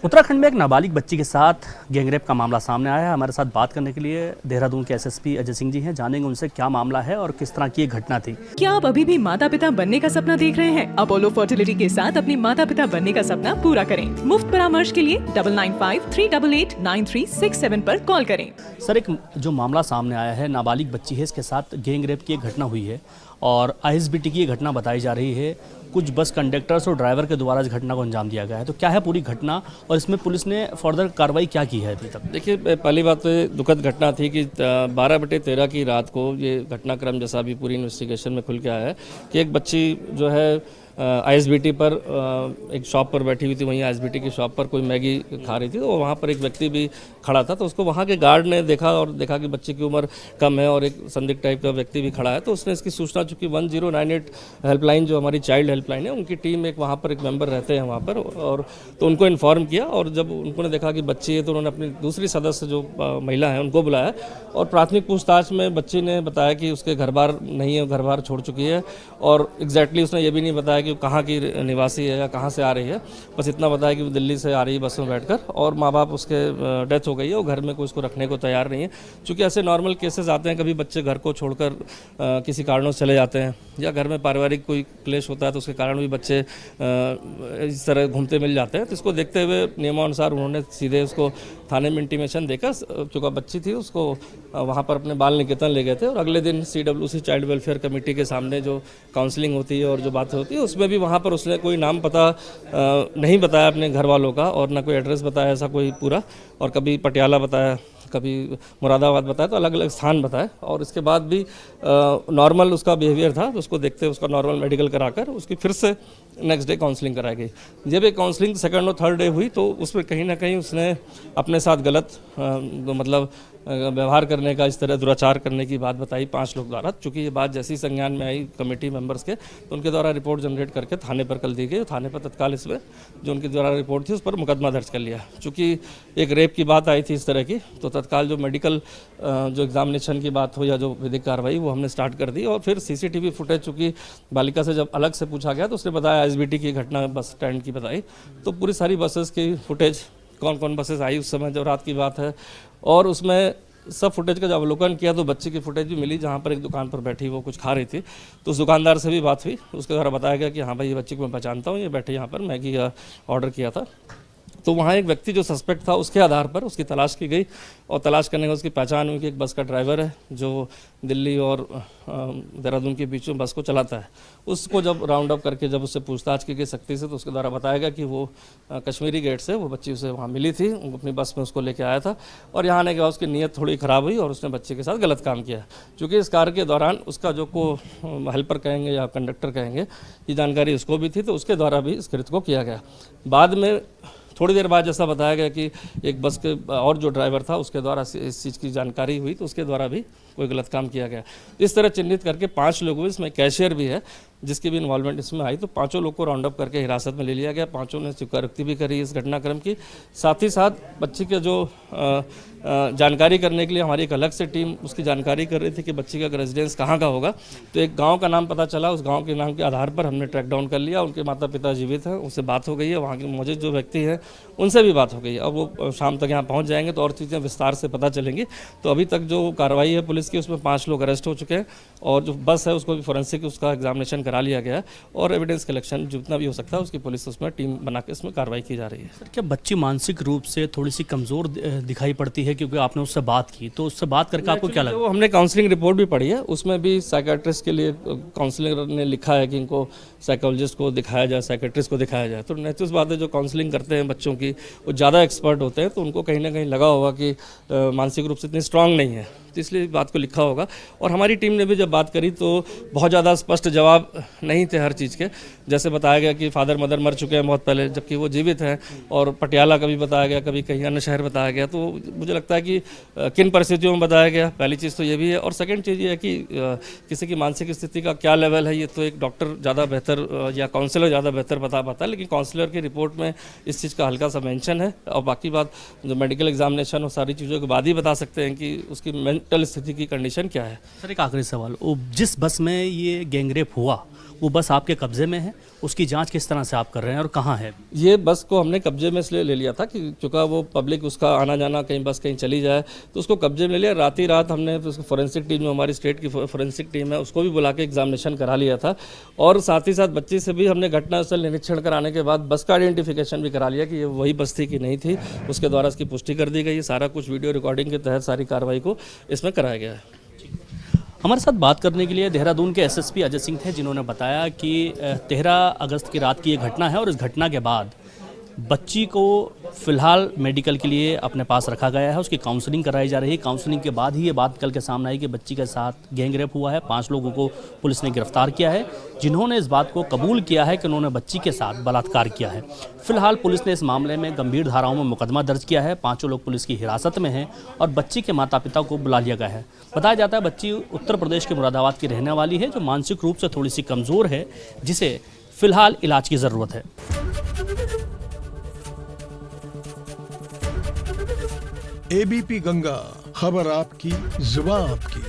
उत्तराखंड में एक नाबालिग बच्ची के साथ गैंगरेप का मामला सामने आया है। हमारे साथ बात करने के लिए देहरादून के एसएसपी अजय सिंह जी हैं। जानेंगे उनसे क्या मामला है और किस तरह की ये घटना थी। क्या आप अभी भी माता पिता बनने का सपना देख रहे हैं? अपोलो फर्टिलिटी के साथ अपनी माता पिता बनने का सपना पूरा करें। मुफ्त परामर्श के लिए 9953889367 पर कॉल करें। सर, एक जो मामला सामने आया है, नाबालिग बच्ची है, इसके साथ गैंगरेप की एक घटना हुई है और आईएसबीटी की ये घटना बताई जा रही है। कुछ बस कंडक्टर्स और ड्राइवर के द्वारा इस घटना को अंजाम दिया गया है। तो क्या है पूरी घटना और इसमें पुलिस ने फर्दर कार्रवाई क्या की है अभी तक? देखिए, पहली बात तो ये दुखद घटना थी कि 12/13 की रात को ये घटनाक्रम जैसा अभी पूरी इन्वेस्टिगेशन में खुल के आया है कि एक बच्ची जो है आईएसबीटी पर एक शॉप पर बैठी हुई थी। वहीं आईएसबीटी की शॉप पर कोई मैगी खा रही थी तो वहाँ पर एक व्यक्ति भी खड़ा था। तो उसको वहाँ के गार्ड ने देखा और देखा कि बच्चे की उम्र कम है और एक संदिग्ध टाइप का व्यक्ति भी खड़ा है। तो उसने इसकी सूचना, चूँकि 1098 हेल्पलाइन जो हमारी चाइल्ड हेल्पलाइन है, उनकी टीम एक वहाँ पर एक मेंबर रहते हैं वहाँ पर, और तो उनको इन्फॉर्म किया। और जब उन्होंने देखा कि बच्ची है तो उन्होंने अपनी दूसरी सदस्य जो महिला है उनको बुलाया और प्राथमिक पूछताछ में बच्ची ने बताया कि उसके घर बार नहीं है, घर बार छोड़ चुकी है। और एग्जैक्टली उसने ये भी नहीं बताया कि कहाँ की निवासी है या कहाँ से आ रही है। बस इतना बताया कि वो दिल्ली से आ रही है बस में बैठकर, और माँ बाप उसके डेथ हो गई है और घर में कोई उसको रखने को तैयार नहीं है। चूँकि ऐसे नॉर्मल केसेस आते हैं, कभी बच्चे घर को छोड़कर किसी कारणों से चले जाते हैं या घर में पारिवारिक कोई क्लेश होता है तो उसके कारण भी बच्चे इस तरह घूमते मिल जाते हैं। तो इसको देखते हुए नियमानुसार उन्होंने सीधे उसको थाने में इंटीमेशन देकर, चूँकि बच्ची थी, उसको वहाँ पर अपने बाल निकेतन ले गए थे। और अगले दिन CWC चाइल्ड वेलफेयर कमेटी के सामने जो काउंसलिंग होती है और जो बातें होती है उसमें भी वहाँ पर उसने कोई नाम पता नहीं बताया अपने घर वालों का, और ना कोई एड्रेस बताया ऐसा कोई पूरा, और कभी पटियाला बताया, कभी मुरादाबाद बताया, तो अलग अलग स्थान बताए। और इसके बाद भी नॉर्मल उसका बिहेवियर था, तो उसको देखते उसका नॉर्मल मेडिकल कराकर उसकी फिर से नेक्स्ट डे काउंसलिंग कराई गई। जब ये काउंसलिंग सेकंड और थर्ड डे हुई तो उसमें कहीं ना कहीं उसने अपने साथ गलत मतलब व्यवहार करने का, इस तरह दुराचार करने की बात बताई 5 लोग द्वारा। चूँकि ये बात जैसी संज्ञान में आई कमेटी मेंबर्स के, तो उनके द्वारा रिपोर्ट जनरेट करके थाने पर कल दी गई। थाने पर तत्काल इसमें जो उनके द्वारा रिपोर्ट थी उस पर मुकदमा दर्ज कर लिया। चूँकि एक रेप की बात आई थी इस तरह की, तो तत्काल जो मेडिकल जो एग्जामिनेशन की बात हो या जो विधिक कार्रवाई वो हमने स्टार्ट कर दी। और फिर CCTV फुटेज, चूँकि बालिका से जब अलग से पूछा गया तो उसने बताया आईएसबीटी की घटना बस स्टैंड की बताई। तो पूरी सारी बसेस की फुटेज, कौन कौन बसेस आई उस समय, जब रात की बात है, और उसमें सब फुटेज का जब अवलोकन किया तो बच्ची की फुटेज भी मिली जहाँ पर एक दुकान पर बैठी वो कुछ खा रही थी। तो उस दुकानदार से भी बात हुई, उसके द्वारा बताया गया कि हाँ भाई, ये बच्ची को मैं पहचानता हूँ, ये बैठे यहाँ पर मैगी का ऑर्डर किया था। तो वहाँ एक व्यक्ति जो सस्पेक्ट था उसके आधार पर उसकी तलाश की गई, और तलाश करने के उसकी पहचान हुई कि एक बस का ड्राइवर है जो दिल्ली और देहरादून के बीच में बस को चलाता है। उसको जब राउंड अप करके जब उससे पूछताछ की गई सख्ती से, तो उसके द्वारा बताया गया कि वो कश्मीरी गेट से वो बच्ची उसे वहाँ मिली थी, अपनी बस में उसको लेके आया था, और यहाँ आने के बाद उसकी नीयत थोड़ी ख़राब हुई और उसने बच्चे के साथ गलत काम किया। चूँकि इस कार्य के दौरान उसका जो को हेल्पर कहेंगे या कंडक्टर कहेंगे, ये जानकारी उसको भी थी, तो उसके द्वारा भी इस कृत्य को किया गया। बाद में थोड़ी देर बाद जैसा बताया गया कि एक बस के और जो ड्राइवर था उसके द्वारा इस चीज़ की जानकारी हुई, तो उसके द्वारा भी कोई गलत काम किया गया। इस तरह चिन्हित करके 5 लोग हुए, इसमें कैशियर भी है जिसकी भी इन्वॉल्वमेंट इसमें आई। तो 5 लोग को राउंड अप करके हिरासत में ले लिया गया। 5 ने स्वीकारोक्ति भी करी इस घटनाक्रम की। साथ ही साथ बच्ची के जो जानकारी करने के लिए हमारी एक अलग से टीम उसकी जानकारी कर रही थी कि बच्ची का रेजिडेंस कहाँ का होगा। तो एक गांव का नाम पता चला, उस गांव के नाम के आधार पर हमने ट्रैक डाउन कर लिया। उनके माता पिता जीवित हैं, उनसे बात हो गई है, वहाँ के मौजूद जो व्यक्ति हैं उनसे भी बात हो गई है। अब वो शाम तक यहाँ पहुँच जाएंगे तो और चीज़ें विस्तार से पता चलेंगी। तो अभी तक जो कार्रवाई है पुलिस की, उसमें 5 लोग अरेस्ट हो चुके हैं, और जो बस है उसको भी फोरेंसिक उसका एग्जामिनेशन करा लिया गया है, और एविडेंस कलेक्शन जितना भी हो सकता है उसकी पुलिस उसमें टीम बना के इसमें कार्रवाई की जा रही है। सर, क्या बच्ची मानसिक रूप से थोड़ी सी कमज़ोर दिखाई पड़ती है? क्योंकि आपने उससे बात की, तो उससे बात करके आपको क्या लगा? वो हमने काउंसलिंग रिपोर्ट भी पढ़ी है, उसमें भी साइकेट्रिस्ट के लिए काउंसलर ने लिखा है कि इनको साइकोलॉजिस्ट को दिखाया जाए, साइकेट्रिस्ट को दिखाया जाए। तो नेचुरल बात है, जो काउंसलिंग करते हैं बच्चों की वो ज़्यादा एक्सपर्ट होते हैं, तो उनको कहीं ना कहीं लगा होगा कि मानसिक रूप से इतनी स्ट्रांग नहीं है, तो इसलिए बात को लिखा होगा। और हमारी टीम ने भी जब बात करी तो बहुत ज़्यादा स्पष्ट जवाब नहीं थे हर चीज़ के। जैसे बताया गया कि फादर मदर मर चुके हैं बहुत पहले, जबकि वो जीवित हैं, और पटियाला कभी बताया गया, कभी कहीं अन्य शहर बताया गया। तो मुझे लगता है कि किन परिस्थितियों में बताया गया, पहली चीज़ तो ये भी है। और सेकंड चीज़ ये है कि किसी की मानसिक स्थिति का क्या लेवल है, ये तो एक डॉक्टर ज़्यादा बेहतर या काउंसलर ज़्यादा बेहतर बता पाता है, लेकिन काउंसलर की रिपोर्ट में इस चीज़ का हल्का सा मेंशन है। और बाकी बात जो मेडिकल एग्जामिनेशन और सारी चीज़ों के बाद ही बता सकते हैं कि उसकी मेंटल स्थिति की कंडीशन क्या है। सर, एक आखिरी सवाल, जिस बस में ये गैंगरेप हुआ वो बस आपके कब्जे में है, उसकी जांच किस तरह से आप कर रहे हैं और कहाँ है? ये बस को हमने कब्जे में इसलिए ले लिया था कि चूँकि वो पब्लिक उसका आना जाना कहीं बस कहीं चली जाए तो उसको कब्जे में ले लिया। रात ही रात हमने उसको फोरेंसिक टीम, जो हमारी स्टेट की फोरेंसिक टीम है, उसको भी बुला के एग्जामिनेशन करा लिया था और साथ ही साथ बच्ची से भी हमने घटनास्थल निरीक्षण कराने के बाद बस का आइडेंटिफिकेशन भी करा लिया कि ये वही बस थी कि नहीं थी, उसके द्वारा इसकी पुष्टि कर दी गई। सारा कुछ वीडियो रिकॉर्डिंग के तहत सारी कार्रवाई को इसमें कराया गया है। हमारे साथ बात करने के लिए देहरादून के एसएसपी अजय सिंह थे, जिन्होंने बताया कि 13 अगस्त की रात की ये घटना है और इस घटना के बाद बच्ची को फिलहाल मेडिकल के लिए अपने पास रखा गया है, उसकी काउंसलिंग कराई जा रही है। काउंसलिंग के बाद ही ये बात निकल के सामने आई कि बच्ची के साथ गैंग रेप हुआ है। 5 लोगों को पुलिस ने गिरफ्तार किया है, जिन्होंने इस बात को कबूल किया है कि उन्होंने बच्ची के साथ बलात्कार किया है। फिलहाल पुलिस ने इस मामले में गंभीर धाराओं में मुकदमा दर्ज किया है। 5 लोग पुलिस की हिरासत में हैं और बच्ची के माता पिता को बुला लिया गया है। बताया जाता है बच्ची उत्तर प्रदेश के मुरादाबाद की रहने वाली है, जो मानसिक रूप से थोड़ी सी कमज़ोर है, जिसे फिलहाल इलाज की ज़रूरत है। एबीपी गंगा, खबर आपकी, जुबान आपकी।